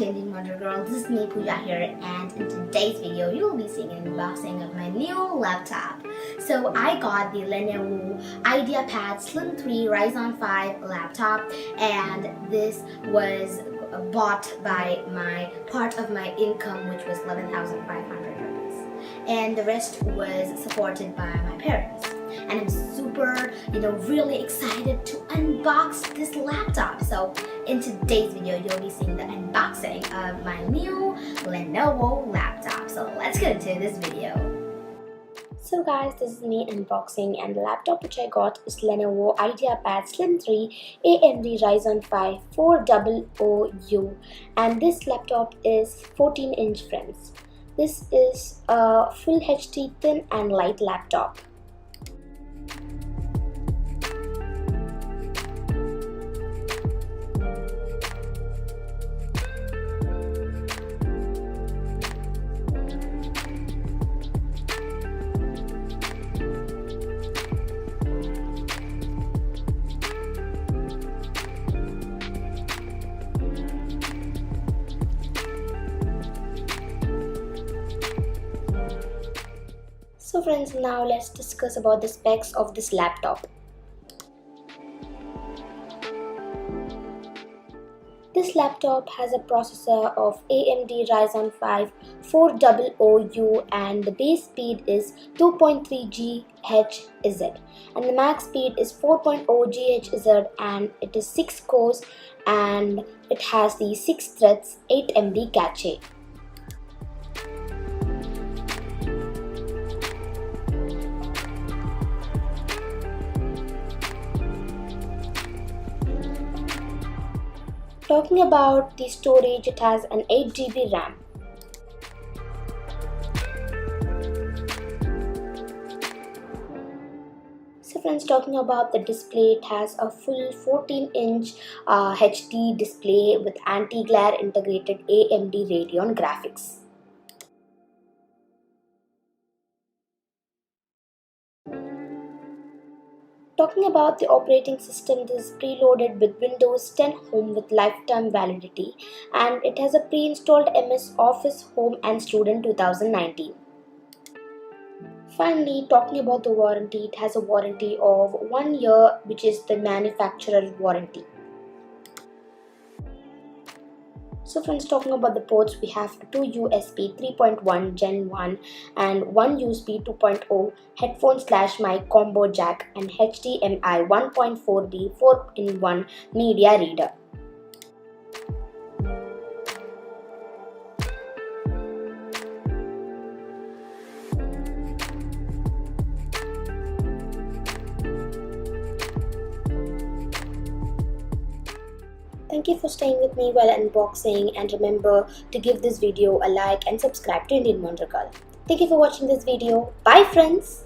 Indian Wonder Girl. This is me, Pooja here, and in today's video, you will be seeing an unboxing of my new laptop. So I got the Lenovo IdeaPad Slim 3 Ryzen 5 laptop, and this was bought by my part of my income, which was 11,500 rupees, and the rest was supported by my parents. And I'm super, really excited to unbox this laptop. So in today's video, you'll be seeing the unboxing of my new Lenovo laptop. So let's get into this video. So guys, this is me unboxing, and the laptop which I got is Lenovo IdeaPad Slim 3 AMD Ryzen 5 400U, and this laptop is 14-inch friends. This is a full HD thin and light laptop. So friends, now let's discuss about the specs of this laptop. This laptop has a processor of AMD Ryzen 5 400U, and the base speed is 2.3 GHz and the max speed is 4.0 GHz, and it is 6 cores and it has the 6 threads 8 MB cache. Talking about the storage, it has an 8 GB RAM. So friends, talking about the display, it has a full 14-inch HD display with anti-glare integrated AMD Radeon graphics. Talking about the operating system, this is preloaded with Windows 10 Home with lifetime validity, and it has a pre-installed MS Office Home and Student 2019. Finally, talking about the warranty, it has a warranty of 1 year, which is the manufacturer warranty. So friends, talking about the ports, we have 2 USB 3.1 Gen 1 and 1 USB 2.0 headphone/mic combo jack and HDMI 1.4B 4-in-1 media reader. Thank you for staying with me while unboxing, and remember to give this video a like and subscribe to Indian Wonder Girl. Thank you for watching this video. Bye friends!